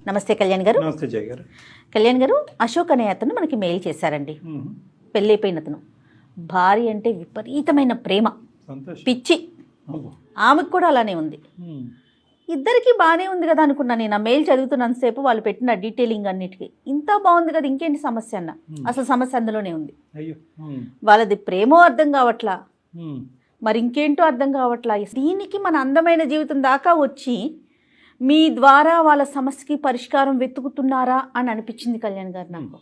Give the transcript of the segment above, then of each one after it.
నమస్తే కళ్యాణ్ గారు. నమస్తే జయ గారు. కళ్యాణ్ గారు, అశోక్ అనే అతను మనకి మెయిల్ చేశారండి. పెళ్ళైపోయిన అతను, భార్య అంటే విపరీతమైన ప్రేమ, పిచ్చి, ఆమెకు కూడా అలానే ఉంది. ఇద్దరికి బాగానే ఉంది కదా అనుకున్నా నేను. ఆ మెయిల్ చదువుతున్నంతసేపు వాళ్ళు పెట్టిన డీటెయిలింగ్ అన్నిటికీ ఇంత బాగుంది కదా, ఇంకేంటి సమస్య అన్న. అసలు సమస్య అందులోనే ఉంది. వాళ్ళది ప్రేమో అర్థం కావట్లా, మరి ఇంకేంటో అర్థం కావట్లా. దీనికి మన అందమైన జీవితం దాకా వచ్చి మీ ద్వారా వాళ్ళ సమస్యకి పరిష్కారం వెతుకుతున్నారా అని అనిపించింది కళ్యాణ్ గారు నాకు.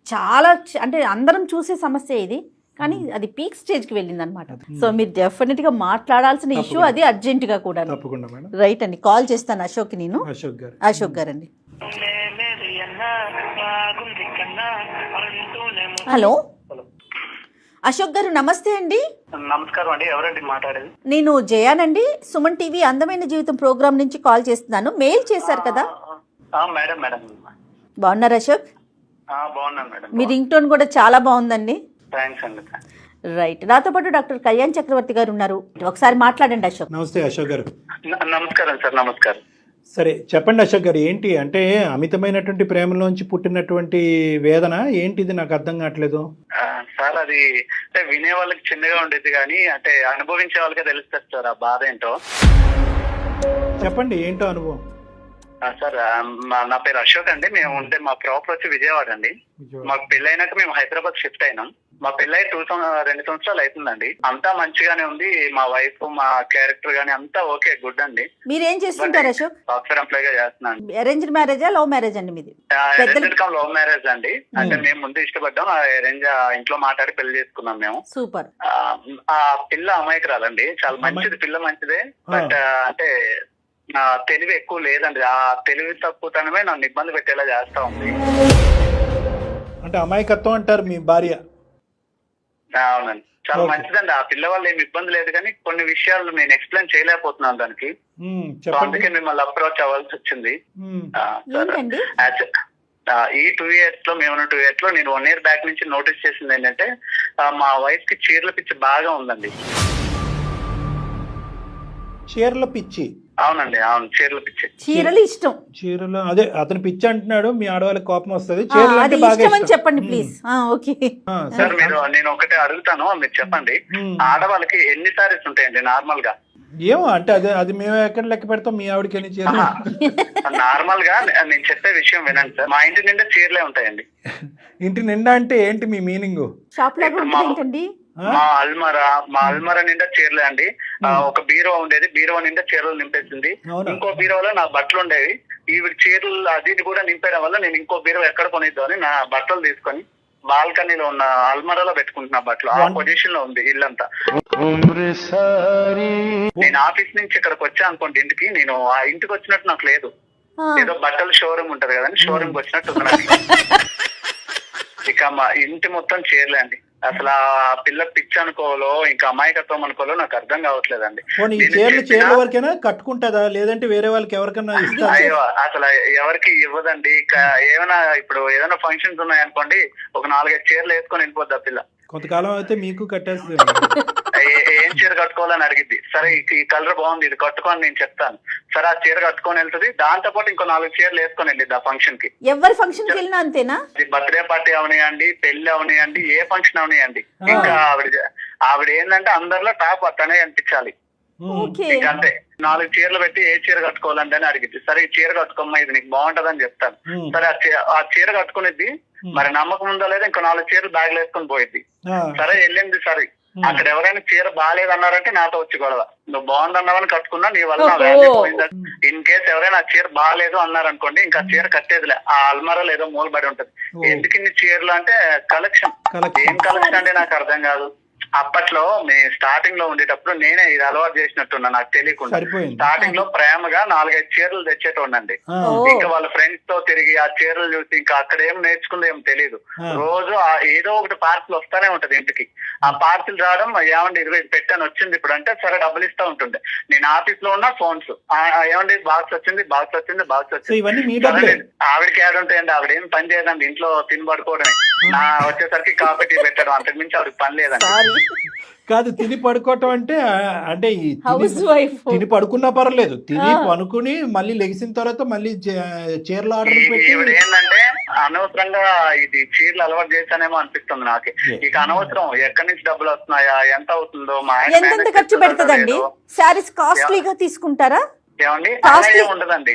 చాలా అంటే అందరం చూసే సమస్య ఇది, కానీ అది పీక్ స్టేజ్కి వెళ్ళింది అనమాట. సో మీరు డెఫినెట్గా మాట్లాడాల్సిన ఇష్యూ అది, అర్జెంటుగా కూడా. రైట్ అండి, కాల్ చేస్తాను అశోక్. నేను అశోక్ గారు అండి. హలో అశోక్ గారు, నమస్తే అండి. నమస్కారం అండి. ఎవరండి మాట్లాడేది? నేను జయానండి, సుమన్ టీవీ అందమైన జీవితం ప్రోగ్రామ్ నుంచి కాల్ చేస్తున్నాను. మెయిల్ చేశారు కదా. మేడం మేడం బాగున్నారు అశోక్? బాగున్నాను మేడం. మీ రింగ్ టోన్ కూడా చాలా బాగుందండి. థ్యాంక్స్ అండి. రైట్, నాతో పాటు డాక్టర్ కళ్యాణ్ చక్రవర్తి గారు ఉన్నారు. ఒకసారి మాట్లాడండి అశోక్. నమస్తే అశోక్ గారు. నమస్కారం సార్. నమస్కారం. సరే చెప్పండి అశోక్ గారు, ఏంటి అంటే అమితమైనటువంటి ప్రేమలోంచి పుట్టినటువంటి వేదన ఏంటిది? నాకు అర్థం కావట్లేదు సార్. అది అంటే వినే వాళ్ళకి చిన్నగా ఉండేది, కానీ అంటే అనుభవించే వాళ్ళకే తెలుస్తుంది సార్ ఆ బాధ ఏంటో. చెప్పండి, ఏంటో అనుభవం. సార్ నా పేరు అశోక్ అండి. మేము ఉంటే మా ప్రాపర్ వచ్చి విజయవాడ అండి. మాకు పెళ్ళైనాక మేము హైదరాబాద్ షిఫ్ట్ అయినాం. మా పెళ్ళై 2 సంవత్సరాలు అవుతుందండి. అంతా మంచిగానే ఉంది. మా వైఫ్, మా క్యారెక్టర్ గానీ అంతా ఓకే, గుడ్ అండి. మీరు ఏం చేస్తుంటారు అశోక్? సాఫ్ట్వేర్ ఎంప్లాయ్ గా చేస్తున్నాను. అరేంజ్డ్ మ్యారేజా, లవ్ మ్యారేజ్ అండి మీది? లవ్ మ్యారేజ్ అండి. అంటే మేము ముందు ఇష్టపడ్డాం, అరేంజ్ ఇంట్లో మాట్లాడి పెళ్లి చేసుకున్నాం మేము. సూపర్. ఆ పిల్ల అమాయకురాలండి, చాలా మంచిది, పిల్ల మంచిదే. బట్ అంటే తెలివి ఎక్కువ లేదండి. ఆ తెలివి తక్కువతనమే నన్ను ఇబ్బంది పెట్టేలా చేస్తా ఉంది. అంటే అమాయకత్వం అంటారు మీ భార్య? అవునండి, చాలా మంచిదండి. ఆ పిల్ల వల్ల ఏమి ఇబ్బంది లేదు, కానీ కొన్ని విషయాలు నేను ఎక్స్ప్లెయిన్ చేయలేకపోతున్నాను దానికి. అందుకే మిమ్మల్ని అప్రోచ్ అవ్వాల్సి వచ్చింది. ఈ 2 years లో, మేము 2 years లో నేను 1 year బ్యాక్ నుంచి నోటీస్ చేసింది ఏంటంటే, మా వైఫ్ కి చీరల పిచ్చి బాగా ఉందండి. చీరల పిచ్చి? అవునండి, అవును, చీరల పిచ్చి. చీరలు ఇష్టం. చీరలు, అదే అతను పిచ్చి అంటున్నాడు. మీ ఆడవాళ్ళకి కోపం వస్తుంది. చీరలు అంటే బాగా ఇష్టం చెప్పండి ప్లీజ్. ఓకే సార్, నేను ఒకటే అడుగుతాను, మీరు చెప్పండి. ఆడవాళ్ళకి ఎన్ని సారీస్ ఉంటాయండి నార్మల్ గా? ఏమో అంటే అది మేము ఎక్కడ లెక్క పెడతాం, మీ ఆవిడకి ఎన్ని చీరలు? నార్మల్ గా నేను చెప్పే విషయం వినండి సార్. మా ఇంటి నిండా చీరలే ఉంటాయండి. ఇంటి నిండా అంటే ఏంటి మీ మీనింగ్? షాప్ లాగా ఉంటుందండి. మా అల్మరా నిండా చీరలే అండి. ఒక బీరో ఉండేది, బీరో నిండా చీరలు నింపేసింది. ఇంకో బీరోలో నా బట్టలు ఉండేవి. ఈవిడ చీరలు అది కూడా నింపేయడం వల్ల నేను ఇంకో బీరో ఎక్కడ కొనిద్దాం అని నా బట్టలు తీసుకొని బాల్కనీలో ఉన్న అల్మరాలో పెట్టుకుంటున్నా బట్టలు. ఆ పొజిషన్ లో ఉంది ఇల్లంతా. నేను ఆఫీస్ నుంచి ఇక్కడికి వచ్చా అనుకోండి ఇంటికి, నేను ఆ ఇంటికి వచ్చినట్టు నాకు లేదు. ఏదో బట్టల షోరూమ్ ఉంటది కదండి, షోరూమ్ కి వచ్చినట్టు ఉన్నాను. ఇక మా ఇంటి మొత్తం చీరలే అండి. అసలు ఆ పిల్ల పిచ్చి అనుకోవాలో ఇంకా అమాయకత్వం అనుకోవాలో నాకు అర్థం కావట్లేదండి. కట్టుకుంటుందా లేదంటే వేరే వాళ్ళకి ఎవరికైనా? అయ్యో, అసలు ఎవరికి ఇవ్వదండి. ఏమైనా ఇప్పుడు ఏదైనా ఫంక్షన్స్ ఉన్నాయనుకోండి, ఒక 4-5 చీరలు వేసుకొని వెళ్ళిపోద్ది ఆ పిల్ల. కొంతకాలం అయితే మీకు కట్టేస్తుంది. ఏం చీర కట్టుకోవాలని అడిగిద్ది. సరే ఈ కలర్ బాగుంది, ఇది కట్టుకోని నేను చెప్తాను. సరే ఆ చీర కట్టుకొని వెళ్తుంది. దాంతో పాటు ఇంకో 4 చీరలు వేసుకొని వెళ్ళిద్ది ఆ ఫంక్షన్ కి. ఎవరి ఫంక్షన్ కి వెళ్ళినా అంతేనా? బర్త్డే పార్టీ అవనియండి, పెళ్లి అవనియండి, ఏ ఫంక్షన్ అవనియండి, ఇంకా ఆవిడ ఏంటంటే అందరిలో టాప్ తనే అనిపించాలి. అంతే. 4 చీరలు పెట్టి ఏ చీర కట్టుకోవాలంటే అని అడిగిద్ది. సరే ఈ చీర కట్టుకోమ్మా, ఇది నీకు బాగుంటదని చెప్తాను. సరే ఆ చీర కట్టుకునేది. మరి నమ్మకం ఉందో లేదా ఇంకో 4 చీరలు బ్యాగ్ వేసుకొని పోయిద్ది. సరే వెళ్ళింది. సరే అక్కడ ఎవరైనా చీర బాగాలేదన్నారంటే నాతో వచ్చి గొడవ. నువ్వు బాగుందన్నావని కట్టుకున్నా, నీ వల్ల నా వాల్యూ పోయిందా? ఇన్ కేసు ఎవరైనా చీర బాగాలేదు అన్నారనుకోండి, ఇంకా చీర కట్టేదిలే. ఆ అల్మారాలో ఏదో మూలబడి ఉంటది. ఎందుకు ఇన్ని చీరలు అంటే కలెక్షన్. ఏం కలెక్షన్ అంటే నాకు అర్థం కాదు. అప్పట్లో మేము స్టార్టింగ్ లో ఉండేటప్పుడు నేనే ఇది అలవాటు చేసినట్టున్నా, నాకు తెలియకుండా. స్టార్టింగ్ లో ప్రేమగా 4-5 చీరలు తెచ్చేటోండి. ఇంకా వాళ్ళ ఫ్రెండ్స్ తో తిరిగి ఆ చీరలు చూసి ఇంకా అక్కడ ఏం నేర్చుకుందో ఏం తెలియదు. రోజు ఏదో ఒకటి పార్సిల్ వస్తానే ఉంటది ఇంటికి. ఆ పార్సిల్ రావడం, ఏమండి 20 పెట్టాను వచ్చింది ఇప్పుడు అంటే, సరే డబ్బులు ఇస్తా ఉంటుండే. నేను ఆఫీస్ లో ఉన్న ఫోన్స్, ఏమండి బాక్స్ వచ్చింది, బాక్స్ వచ్చింది, బాక్స్ వచ్చింది. ఆవిడకి యాడ్ ఉంటాయండి. ఆవిడ ఏం పని చేయదండి, ఇంట్లో తినబడుకోవడమే. నా వచ్చేసరికి కాఫీ టీ పెట్టడం అంతకు మించి ఆవిడకి పని లేదండి. సారీ, కాదు తిని పడుకోవటం అంటే అంటే ఈ హౌస్ వైఫ్. తిని పడుకున్నా పర్లేదు, తిని పనుకుని మళ్ళీ లెగిసిన తర్వాత మళ్ళీ చీరలు ఆర్డర్ పెట్టి ఈవిడ ఏంటంటే అనవసరంగా ఇది చీరలు అలవాటు చేశానేమో అనిపిస్తుంది నాకు. ఇక అనవసరం ఎక్కడి నుంచి డబ్బులు వస్తున్నాయా, ఎంత అవుతుందో, మా ఆయన ఎంతెంత manage ఖర్చు చేస్తున్నాడో పెడుతుందండి? లేదో. శారీస్ కాస్ట్లీగా తీసుకుంటారా? ఏమండి Costly. అలా ఉండదండి.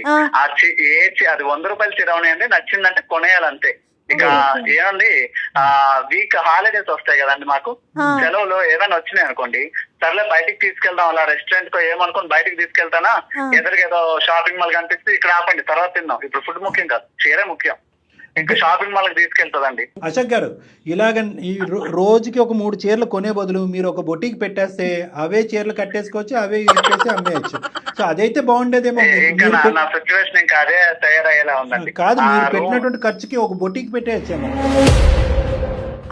అది 100 రూపాయల చీర ఉన్నాయండి, నచ్చిందంటే కొనేయాలంతే. ఇక ఏమండి వీక్ హాలిడేస్ వస్తాయి కదండి మాకు, సెలవులు ఏమైనా వచ్చినాయి అనుకోండి, సర్లే బయటికి తీసుకెళ్దాం, అలా రెస్టారెంట్ కో ఏమనుకోని బయటికి తీసుకెళ్తానా, ఎదురుగా షాపింగ్ మాల్ కనిపిస్తే ఇక్కడ ఆపండి తర్వాత తిందాం, ఇప్పుడు ఫుడ్ ముఖ్యం కాదు, చీరే ముఖ్యం. ఇంకా షాపింగ్ మాల్ కి తీసుకెళ్తుందండి. అశోక్ గారు, ఇలాగ ఈ రోజుకి ఒక 3 చీరలు కొనే బదులు మీరు ఒక బొటీకి పెట్టేస్తే అవే చీరలు కట్టేసుకోవచ్చు, అవే ఇప్పేసి అమ్మేయచ్చు. సో అదైతే బాగుండేదేమో. ఇంకా నా సిచ్యువేషన్ ఇంకా అదే తయారయ్యేలా ఉందండి. కాదు, మీరు పెట్టినటువంటి ఖర్చుకి ఒక బొటీకి పెట్టేయచ్చేమో.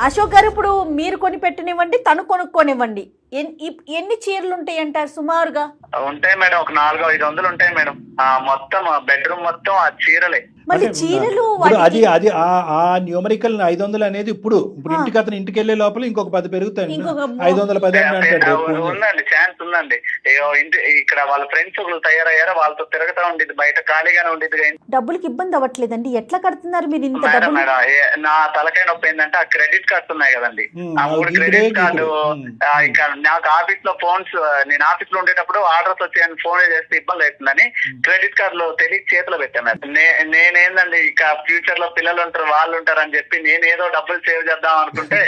అశోక్ గారు, ఇప్పుడు మీరు కొని పెట్టనివ్వండి, తను కొనుక్కోనివ్వండి, ఎన్ని చీరలు ఉంటాయి అంటారు సుమారుగా? ఉంటాయి మేడం, ఒక 400-500 ఉంటాయి మేడం. మొత్తం బెడ్రూమ్ మొత్తం ఆ చీరలే. మళ్ళీ చీరలు అది అది ఆ న్యూమరికల్ 500 అనేది ఇప్పుడు ఇంటికి అతను ఇంటికి వెళ్ళే లోపల ఇంకొక 10 పెరుగుతాయి. 510 అంటాడు. ఉందండి, ఛాన్స్ ఉందండి. ఇక్కడ వాళ్ళ ఫ్రెండ్స్ ఒకళ్ళు తయారయ్యారో వాళ్ళతో తిరగతా ఉండేది, బయట ఖాళీగానే ఉండేది. డబ్బులకి ఇబ్బంది అవ్వట్లేదండి? ఎట్లా కడుతున్నారు మీరు ఇంత మేడం డబ్బులు? మేడం నా తలకాయ నొప్పి ఏంటంటే ఆ క్రెడిట్ కార్డ్స్ ఉన్నాయి కదండి, ఆ 3 క్రెడిట్ కార్డు. ఇక నాకు ఆఫీస్ లో ఫోన్స్, నేను ఆఫీస్ లో ఉండేటప్పుడు ఆర్డర్స్ వచ్చాయని ఫోన్ చేస్తే ఇబ్బంది అవుతుందని క్రెడిట్ కార్డులు తెలియక చేతిలో పెట్టాను. నేనేందండి ఇక ఫ్యూచర్ లో పిల్లలు ఉంటారు, వాళ్ళు ఉంటారు అని చెప్పి నేను ఏదో డబ్బులు సేవ్ చేద్దాం అనుకుంటే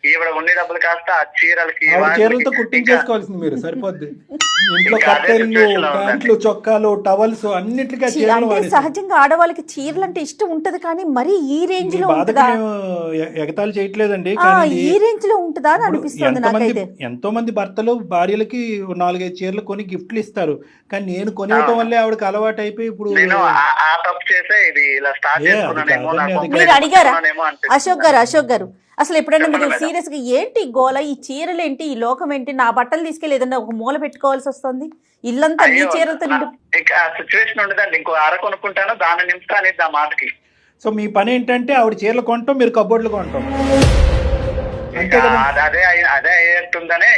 ఈవిడ ఉండే డబ్బులు కాస్త ఆ చీరలకి చీరలతో కుట్టించేసుకోవాల్సింది మీరు, సరిపోద్ది. ఇంట్లో కట్టెలు, ప్యాంట్లు, చొక్కాలు, టవల్స్ అన్నిటికీ అంటే సహజంగా ఆడవాళ్ళకి చీరలు అంటే ఇష్టం ఉంటది, కానీ మరి ఈ రేంజ్ లో ఉంటుందా? ఎగతాళి చేయట్లేదండి, ఈ రేంజ్ లో ఉంటుందా అని అనిపిస్తుంది నాకైతే. ఎంతో మంది భర్తలు భార్యలకి 4-5 చీరలు కొని గిఫ్ట్లు ఇస్తారు, కానీ నేను కొనివ్వటం వల్లే ఆవిడకి అలవాటు అయిపోయి ఇప్పుడు మీరు అడిగారా అశోక్ గారు అసలు ఎప్పుడైనా మీరు సీరియస్ గా ఏంటి గోల, ఈ చీరలు ఏంటి, ఈ లోకం ఏంటి, నా బట్టలు తీసుకెళ్లి ఏదన్నా ఒక మూల పెట్టుకోవాల్సి వస్తుంది, ఇల్లంతా నీ చీరలతో సిచ్యువేషన్ ఉండదండి. ఇంకో అర కొనుక్కుంటాను, దాన్ని నింపుతా అనేది ఆ మాటకి. సో మీ పని ఏంటంటే ఆవిడ చీరలు కొనటం, మీరు కబోర్డులు కొనటం. అదే అయ్యేట్టుందని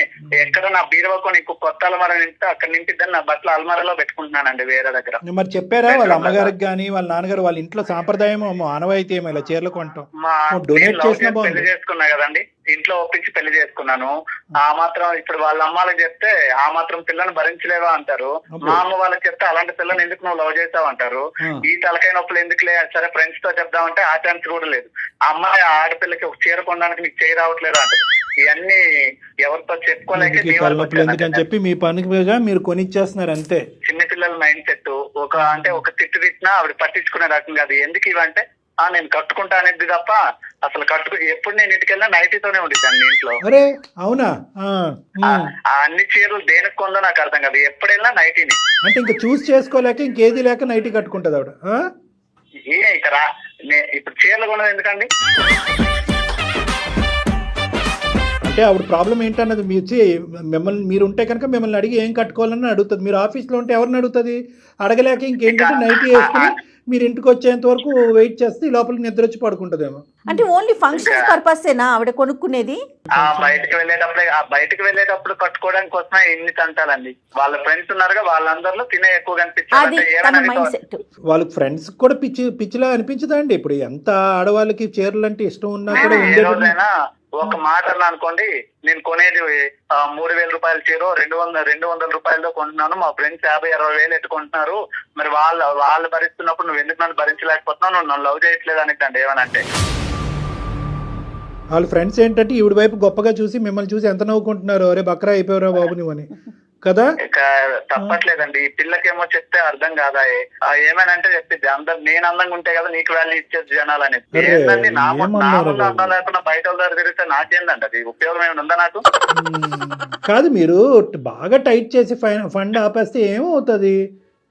ఎక్కడ నా బీరువాకు నీకు కొత్త అలమర నింపితే అక్కడ నింపిద్దని నా బట్టలు అలమరలో పెట్టుకుంటున్నానండి వేరే దగ్గర. మరి చెప్పారా వాళ్ళ అమ్మగారికి కానీ వాళ్ళ నాన్నగారు, వాళ్ళ ఇంట్లో సాంప్రదాయం ఆనవాయితీ ఏమో ఇలా చీరలు కొనటం? డొనేట్ చేసిన పెళ్లి చేసుకున్నా కదండి, ఇంట్లో ఒప్పించి పెళ్లి చేసుకున్నాను. ఆ మాత్రం ఇప్పుడు వాళ్ళ అమ్మాలకు చెప్తే ఆ మాత్రం పిల్లని భరించలేవా అంటారు, మా అమ్మ వాళ్ళకి చెప్తే అలాంటి పిల్లని ఎందుకు నువ్వు లవ్ చేసావు అంటారు. ఈ తలకాయ నొప్పులు ఎందుకులే, సరే ఫ్రెండ్స్ తో చెప్దామంటే ఆ ఛాన్స్ కూడా లేదు. ఆ అమ్మాయి ఆడపిల్లకి ఒక చీర కొనడానికి నీకు చేయి రావట్లేదు అంటారు. ఇవన్నీ ఎవరితో చెప్పుకోలేక ఎందుకని చెప్పి మీ పనిగా మీరు కొనిచ్చేస్తున్నారు అంతే. చిన్నపిల్లల మైండ్ సెట్ ఒక తిట్టు తిట్టినా ఆవిడ పట్టించుకునే రకం కాదు. ఎందుకు ఇవంటే నేను కట్టుకుంటా అనేది తప్ప అసలు ఎప్పుడు నేను ఇంటికి వెళ్ళినా నైటీతోనే ఉండిద్దాన్ని ఇంట్లో. అవునా? అన్ని చీరలు దేనికి కొందో నాకు అర్థం కాదు, ఎప్పుడైనా నైటీని. అంటే ఇంకా చూస్ చేసుకోలేక ఇంకేది లేక నైటీ కట్టుకుంటది ఆవిడ. ఇక్కడ ఇప్పుడు చీరలు కొన్నది ఎందుకండి? అంటే ఆవిడ ప్రాబ్లం ఏంటన్నది మీరు ఉంటే కనుక మిమ్మల్ని అడిగి ఏం కట్టుకోవాలని అడుగుతుంది. మీరు ఆఫీస్లో ఉంటే ఎవరిని అడుగుతుంది? అడగలేక ఇంకేంటంటే నైటీ వేసుకుని మీరు ఇంటికి వచ్చేంత వరకు వెయిట్ చేస్తే ఈ లోపలికి నిద్ర వచ్చి పడుకుంటదేమో. అంటే ఓన్లీ ఫంక్షన్స్ పర్పసేనా ఆవిడ కొనుక్కునేది? బయటకు వెళ్ళేటప్పుడు కట్టుకోవడానికి కోసమే ఎన్ని తంటాలండి. వాళ్ళ ఫ్రెండ్స్ ఉన్నారుగా, వాళ్ళందరిలో తినే ఎక్కువ కనిపించాలి. వాళ్ళకి ఫ్రెండ్స్ కూడా పిచ్చిలా అనిపించదా అండి? ఇప్పుడు ఎంత ఆడవాళ్ళకి చీరలు అంటే ఇష్టం ఉన్నా కూడా రోజైనా ఒక మాట అనుకోండి, నేను కొనేది 3,000 రూపాయల చీర 200 రూపాయలతో కొంటున్నాను, మా ఫ్రెండ్స్ 50-60 వేలు ఎట్టుకుంటున్నారు, మరి వాళ్ళు భరిస్తున్నప్పుడు నువ్వు ఎందుకు నన్ను భరించలేకపోతున్నావు, నువ్వు నన్ను లవ్ చేయట్లేదు అనిద్దండి ఏమనంటే. వాళ్ళ ఫ్రెండ్స్ ఏంటంటే ఈవిడ వైపు గొప్పగా చూసి మిమ్మల్ని చూసి ఎంత నవ్వుకుంటున్నారు, అరే బక్రా అయిపోయారా బాబు నువ్వని కదా. తప్పట్లేదండి, ఈ పిల్లకేమో చెప్తే అర్థం కాదా, ఏమేనంటే చెప్పిద్ది అందరు నేను అందంగా ఉంటే కదా నీకు వాల్యూ ఇచ్చేది జనాలు అనేది. ఏంటండి నా అందం లేకుండా బయట వాళ్ళ దగ్గర తిరిగితే నాకేందండి అది ఉపయోగం ఏమైనా ఉందా నాకు? కాదు, మీరు బాగా టైట్ చేసి ఫండ్ ఆపేస్తే ఏమవుతుంది?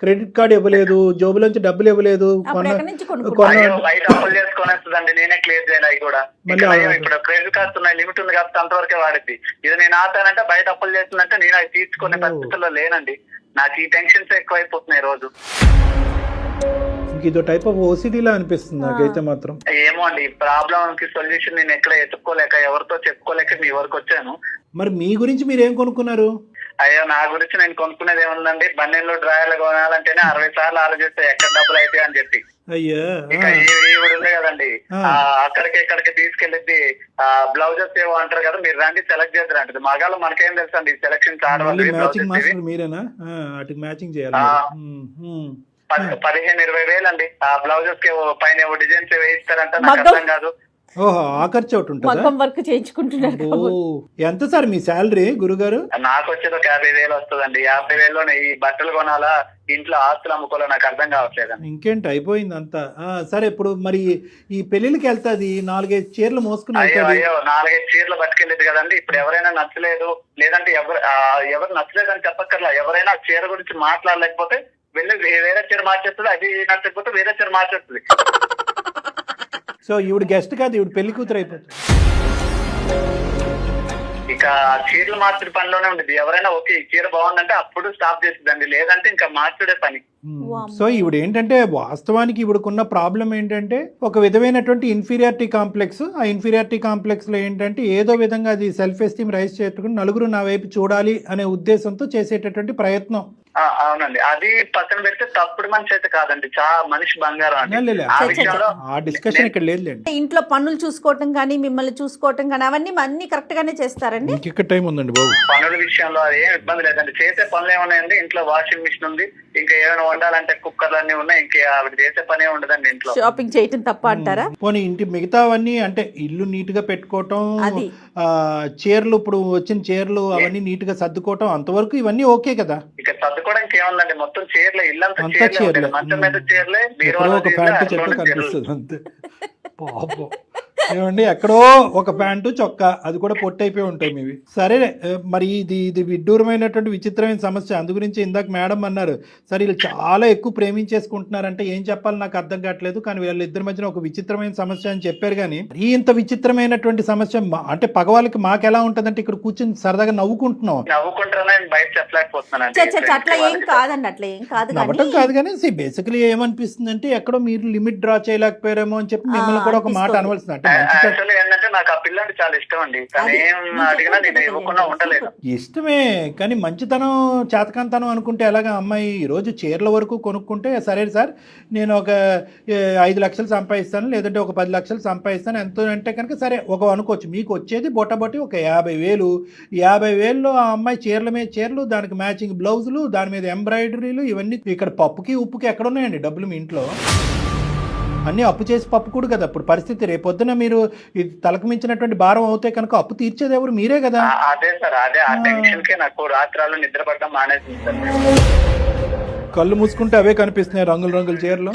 క్రెడిట్ కార్డ్ ఇవ్వలేదు, జోబులోంచి డబ్బులు ఇవ్వలేదు, బయట అప్పులు చేసుకునేస్తుందండి, నేనే క్లియర్ చేయాలి. అవి కూడా ఇప్పుడు క్రెడిట్ కార్డ్స్ ఉన్నాయి, లిమిట్ ఉంది కాబట్టి అంతవరకే వాడిద్ది. ఇది నేను ఆపానంటే బయట అప్పులు చేస్తుందంటే నేను అవి తీసుకునే పరిస్థితుల్లో లేనండి. నాకు ఈ టెన్షన్స్ ఎక్కువైపోతున్నాయి రోజు. మీకు ఇదో టైప్ ఆఫ్ ఓసిడీలా అనిపిస్తుంది నాకైతే మాత్రం. ఏమో అండి, ఈ ప్రాబ్లం కి సొల్యూషన్ నేను ఎక్కడ ఎత్తుక్కోలేక ఎవరితో చెప్పుకోలేక మీ వరకు వచ్చాను. మరి మీ గురించి మీరు ఏం కొనుక్కున్నారు? అయ్యో, నా గురించి నేను కొనుక్కునేది ఏముందండి, బన్నెల్లో డ్రాయర్లు కొనాలంటేనే 60 సార్లు ఆలోచిస్తే ఎక్కడ డబ్బులు అయితే అని చెప్పి. అయ్యా ఇక ఈవిడ ఉంది కదండి, అక్కడికి ఇక్కడికి తీసుకెళ్ళిద్ది. బ్లౌజెస్ ఏవో అంటారు కదా, మీరు రండి సెలెక్ట్ చేద్దరు అంటది. మగాళ్ళు మనకేం తెలుసు అండి సెలక్షన్ మ్యాచింగ్ మాస్టర్ మీరేనా? వాటికి మ్యాచింగ్ చేయాలి. 15-20 వేలు అండి ఆ బ్లౌజెస్ కి పైన డిజైన్స్ వేయిస్తారంట, నాకు అర్థం కాదు. ఓహో, ఆ ఖర్చు ఒకటి ఉంటుందా? మగ్గం వర్క్ చేయించుకుంటున్నారు. ఎంత సార్ మీ శాలరీ గురుగారు? నాకు వచ్చేది ఒక 50,000 వస్తుందండి. 50,000లోనే ఈ బట్టలు కొనాలా, ఇంట్లో ఆస్తులు అమ్ముకోవాలో నాకు అర్థం కావట్లేదు. ఇంకేంటి, అయిపోయింది అంతా. సరే, ఇప్పుడు మరి ఈ పెళ్లికి వెళ్తాది 4-5 చీరలు మోసుకుని. అయ్యో 4-5 చీరలు పట్టుకెళ్ళేది కదండి. ఇప్పుడు ఎవరైనా నచ్చలేదు, లేదంటే ఎవరు నచ్చలేదు అని చెప్పక్కర్లా, ఎవరైనా చీర గురించి మాట్లాడలేకపోతే వెళ్ళి వేరే చీర మార్చేస్తుంది, అది నచ్చకపోతే వేరే చీర మార్చేస్తుంది. సో ఈవిడ గెస్ట్ కాదు, ఈవిడ పెళ్లి కూతురు అయిపోతుంది. ఇక చీరలు మార్చుడు పనిలోనే ఉండేది. ఎవరైనా ఓకే ఈ చీర బాగుందంటే అప్పుడు స్టాప్ చేస్తుందండి, లేదంటే ఇంకా మార్చుడే పని. సో ఈవిడ ఏంటంటే, వాస్తవానికి ఈవిడకున్న ప్రాబ్లం ఏంటంటే ఒక విధమైనటువంటి ఇన్ఫీరియారిటీ కాంప్లెక్స్. ఆ ఇన్ఫీరియారిటీ కాంప్లెక్స్ లో ఏంటంటే ఏదో విధంగా అది సెల్ఫ్ ఎస్టీమ్ రైజ్ చేసుకుని నలుగురు నా వైపు చూడాలి అనే ఉద్దేశంతో చేసేటటువంటి ప్రయత్నం. అవునండి, అది పక్కన పెడితే తప్పుడు మనిషి అయితే కాదండి, చాలా మనిషి బంగారం అండి. ఆ డిస్కషన్ ఇక్కడ లేదులేండి. ఇంట్లో పనులు చూసుకోవటం కానీ మిమ్మల్ని చూసుకోవటం కానీ అవన్నీ కరెక్ట్ గానే చేస్తారండి. ఇంకెక్కడ టైం ఉందండి బాబు? పనుల విషయంలో అది ఏం ఇబ్బంది లేదండి. చేసే పనులు ఏమున్నాయండి, ఇంట్లో వాషింగ్ మిషన్ ఉంది, ఇంకా ఏమైనా వండాలంటే కుక్కర్లు అన్ని ఉన్నాయి, ఇంకా ఆవిడ చేసే పనే ఉండదండి ఇంట్లో. షాపింగ్ చేయటం తప్ప అంటారా? పోనీ ఇంటి మిగతావన్నీ అంటే ఇల్లు నీట్ గా పెట్టుకోవటం, చీరలు ఇప్పుడు వచ్చిన చీరలు అవన్నీ నీట్ గా సర్దుకోవటం, అంతవరకు ఇవన్నీ ఓకే కదా? ఇక సర్దుకోవడానికి ఏముందండి, మొత్తం చీరలే, ఇల్లంతా చీరలే, మంచం మీద చీరలే, ఒక ప్యాంటు చెట్టు కనిపిస్తుంది అంతే. పాపం ఏమండి, ఎక్కడో ఒక ప్యాంటు చొక్కా, అది కూడా పొట్టయిపోయి ఉంటాయి మీవి. సరే, మరి ఇది విడ్డూరమైనటువంటి విచిత్రమైన సమస్య. అందు గురించి ఇందాక మేడం అన్నారు, సరే వీళ్ళు చాలా ఎక్కువ ప్రేమించేసుకుంటున్నారంటే ఏం చెప్పాలి నాకు అర్థం కావట్లేదు, కానీ వీళ్ళిద్దరి మధ్యన ఒక విచిత్రమైన సమస్య అని చెప్పారు. కానీ ఇంత విచిత్రమైనటువంటి సమస్య అంటే పగవాళ్ళకి మాకు ఎలా ఉంటదంటే ఇక్కడ కూర్చొని సరదాగా నవ్వుకుంటున్నాం. బయట చెప్పలేకపోతున్నాను. అట్లా ఏం కాదండి, అట్లా ఏం కాదు. నవ్వటం కాదు కానీ బేసికలీ ఏమనిపిస్తుంది అంటే ఎక్కడో మీరు లిమిట్ డ్రా చేయలేకపోయారేమో అని చెప్పి మిమ్మల్ని కూడా ఒక మాట అనవలసింది. అంటే ఏంటంటే నాకు ఆ పిల్ల అంటే చాలా ఇష్టం అండి, ఏం అడిగినా నేను ఇవ్వకుండా ఉండలేదు. ఇష్టమే, కానీ మంచితనం చేతకంతనం అనుకుంటే ఎలాగా? అమ్మాయి ఈరోజు చీరల వరకు కొనుక్కుంటే సరే సార్ నేను ఒక 5 లక్షలు సంపాదిస్తాను, లేదంటే ఒక 10 లక్షలు సంపాదిస్తాను, ఎంతో అంటే కనుక సరే ఒక అనుకోవచ్చు. మీకు వచ్చేది బొట్టబొట్టి ఒక 50,000. 50,000లో ఆ అమ్మాయి చీరల మీద చీరలు, దానికి మ్యాచింగ్ బ్లౌజులు, దాని మీద ఎంబ్రాయిడరీలు, ఇవన్నీ. ఇక్కడ పప్పుకి ఉప్పుకి ఎక్కడ ఉన్నాయండి డబ్బులు మీ ఇంట్లో? అన్నీ అప్పు చేసి పప్పు కూడా కదా ఇప్పుడు పరిస్థితి. రేపొద్దున మీరు ఇది తలకు మించినటువంటి భారం అవుతే కనుక అప్పు తీర్చేది ఎవరు? మీరే కదా. అదే సార్, అదే ఆ టెన్షన్ కే నాకు రాత్రాలు నిద్ర పడడం మానేసింది సార్. కళ్ళు మూసుకుంటే అవే కనిపిస్తున్నాయి, రంగుల రంగుల చీరలు.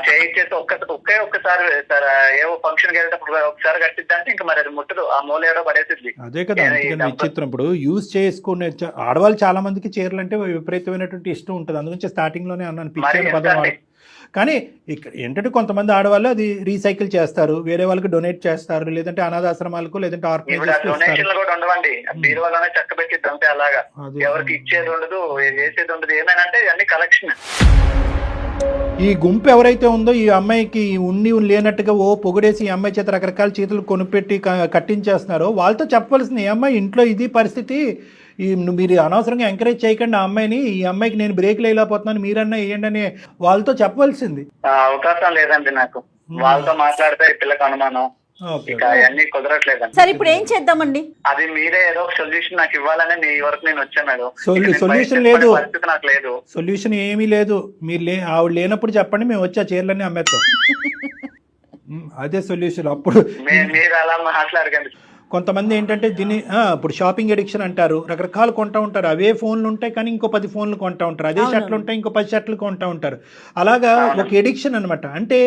చేసి ఒక్కసారి సార్ ఏవో ఫంక్షన్ కి వెళ్ళేటప్పుడు ఒకసారి కట్టిద్దంటే ఇంకా మరి అది ముట్టదు, ఆ మూలేడో పడేసిద్ది. అదే కదా, అందుకని విచిత్రం. ఇప్పుడు యూజ్ చేసుకునే ఆడవాళ్ళు చాలా మందికి చీరలు అంటే విపరీతమైనటువంటి ఇష్టం ఉంటుంది. అందుగురించి స్టార్టింగ్ లోనే అన్నాను పిచ్చి పదం. కానీ ఇక్కడ ఏంటంటే కొంతమంది ఆడవాళ్ళు అది రీసైకిల్ చేస్తారు, వేరే వాళ్ళకి డొనేట్ చేస్తారు, లేదంటే అనాథాశ్రమాలకు, లేదంటే డొనేషన్లు కూడా ఉండవండి, బీరువాలోనే చక్క పెట్టిద్ది అంతే. అలాగా ఎవరికి ఇచ్చేది ఉండదు, చేసేది ఉండదు. ఏమైనా అంటే అన్ని కలెక్షన్. ఈ గుంపు ఎవరైతే ఉందో ఈ అమ్మాయికి ఉండి లేనట్టుగా పొగిడేసి ఈ అమ్మాయి చేత రకరకాల చేతులు కొనిపెట్టి కట్టించేస్తున్నారో వాళ్ళతో చెప్పవలసింది, ఈ అమ్మాయి ఇంట్లో ఇది పరిస్థితి, మీరు అనవసరంగా ఎంకరేజ్ చేయకండి ఆ అమ్మాయిని, ఈ అమ్మాయికి నేను బ్రేక్ లేకపోతున్నాను, మీరన్నా వేయండి అని వాళ్ళతో చెప్పవలసింది. అవకాశం లేదండి నాకు, వాళ్ళతో మాట్లాడితే ఈ పిల్లకి అనుమానం, అవన్నీ కుదరట్లేదండి. సరే ఇప్పుడు ఏం చేద్దామండి? అది మీరే ఏదో ఒక సొల్యూషన్ నాకు ఇవ్వాలని మీ వరకు నేను వచ్చాను. సొల్యూషన్ లేదు, నాకు లేదు సొల్యూషన్ ఏమీ లేదు. మీరు ఆవిడ లేనప్పుడు చెప్పండి, మేము వచ్చి ఆ చీరలన్నీ అమ్మేస్తాం. అదే సొల్యూషన్. అప్పుడు మీరు అలా మాట్లాడకండి. కొంతమంది ఏంటంటే దీన్ని ఇప్పుడు షాపింగ్ ఎడిక్షన్ అంటారు, రకరకాలు కొంటా ఉంటారు. అవే ఫోన్లు ఉంటాయి కానీ ఇంకో 10 ఫోన్లు కొంటా ఉంటారు, అదే షర్ట్లు ఉంటాయి ఇంకో 10 షర్ట్లు కొంటా ఉంటారు. అలాగా ఒక ఎడిక్షన్ అనమాట. అంటే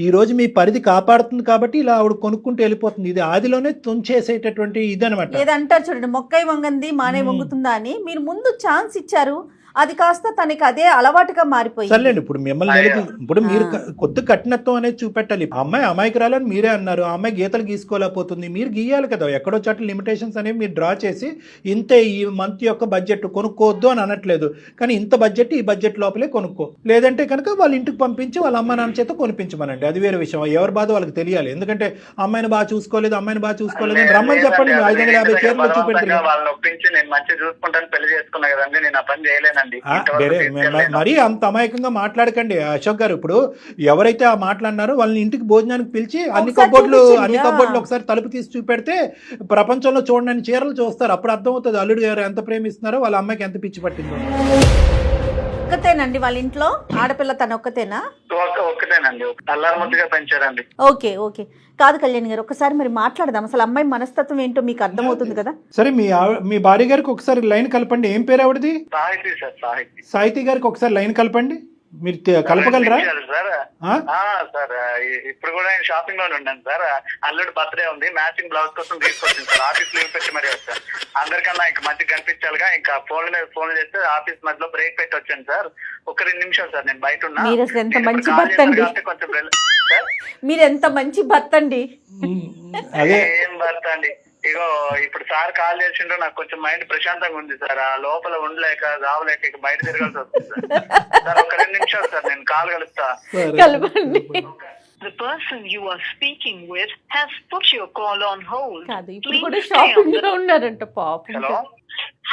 ఈ రోజు మీ పరిధి కాపాడుతుంది కాబట్టి ఇలా ఆవిడ కొనుక్కుంటూ వెళ్ళిపోతుంది. ఇది ఆదిలోనే తుంచేసేటటువంటి ఇది అనమాట. ఏదంటారు చూడండి, మొక్కై వంగంది మానే వంగుతుందా అని. మీరు ముందు ఛాన్స్ ఇచ్చారు, అది కాస్త తనకి అదే అలవాటుగా మారిపోయింది. సర్లేండి, ఇప్పుడు మిమ్మల్ని ఇప్పుడు మీరు కొద్ది కఠినత్వం అనేది చూపెట్టాలి. ఆ అమ్మాయి అమాయకురాలని మీరే అన్నారు, ఆ అమ్మాయి గీతలు గీసుకోలేకపోతుంది, మీరు గీయాలి కదా. ఎక్కడో చోట్ల లిమిటేషన్స్ అనేవి మీరు డ్రా చేసి ఇంతే ఈ మంత్ యొక్క బడ్జెట్ కొనుక్కోవద్దు అని అనట్లేదు, కానీ ఇంత బడ్జెట్ ఈ బడ్జెట్ లోపలే కొనుక్కో, లేదంటే కనుక వాళ్ళ ఇంటికి పంపించి వాళ్ళ అమ్మ నాన్న చేత కొనిపించమనండి. అది వేరే విషయం, ఎవరి బాధ వాళ్ళకి తెలియాలి. ఎందుకంటే అమ్మాయిని బాగా చూసుకోలేదు, అమ్మాయిని బాగా చూసుకోలేదు అని రమ్మని చెప్పండి. 550 చీరలు చూపెట్టి వాళ్ళని ఒప్పించి నేను మంచిగా చూసుకుంటాను పెళ్లి చేసుకున్నా కదండి, నేను ఆ పని చేయలేనండి. మరీ అంత అమాయకంగా మాట్లాడకండి అశోక్ గారు. ఇప్పుడు ఎవరైతే ఆ మాట్లాడినారో వాళ్ళని ఇంటికి భోజనానికి పిలిచి అన్ని కబోర్డులు ఒకసారి తలుపు తీసి చూపెడితే ప్రపంచంలో చూడని చీరలు చూస్తారు. అప్పుడు అర్థమవుతుంది అల్లుడు గారు ఎంత ప్రేమిస్తున్నారో, వాళ్ళ అమ్మాయికి ఎంత పిచ్చి పట్టిందో. ఒక్కతేనండి వాళ్ళ ఇంట్లో ఆడపిల్ల, తన ఒక్కతేనా? ఒక్కటేనండి, అల్లారముద్దుగా పెంచారండి. ఓకే ఓకే, కాదు కళ్యాణ్ గారు, ఒకసారి మరి మాట్లాడదాం. అసలు అమ్మాయి మనస్తత్వం ఏంటో మీకు అర్థమవుతుంది కదా. సరే, మీ భార్య గారికి ఒకసారి లైన్ కలపండి. ఏం పేరు ఆవిడది? సాహితీ సార్, సాహితీ. సాహితీ గారికి ఒకసారి లైన్ కలపండి. మీరు కలపగలరా? సార్ ఇప్పుడు కూడా నేను షాపింగ్ లోనే ఉన్నాను సార్. అల్లుడు బర్త్డే ఉంది, మ్యాచింగ్ బ్లౌజ్ కోసం తీసుకొచ్చింది సార్. ఆఫీస్ లీవ్ పెట్టి మరీ వచ్చాను. అందరికన్నా ఇంకా మంచిగా కనిపించాలిగా, ఇంకా ఫోన్ మీద ఫోన్ చేస్తే ఆఫీస్ మధ్యలో బ్రేక్ పెట్టి వచ్చాను సార్. ఒక 2 నిమిషాలు సార్, నేను బయట ఉన్నా. మీరు అసలు ఎంత మంచి భర్త అండి, మీరు ఎంత మంచి భర్త అండి. ఏం భర్త అండి, ఇగో ఇప్పుడు సార్ కాల్ చేసిండ్రు, నాకు కొంచెం మైండ్ ప్రశాంతంగా ఉంది సార్. ఆ లోపల ఉండలేక రావలేక ఇక బయట తిరగాల్సి వస్తుంది సార్. ఒక 2 నిమిషాలు సార్, నేను కాల్ కలుస్తా. కలపండి. The person you are speaking with has put your call on hold. కాదు, ఇప్పుడు కూడా షాపింగ్ లో ఉన్నారంట పాపం.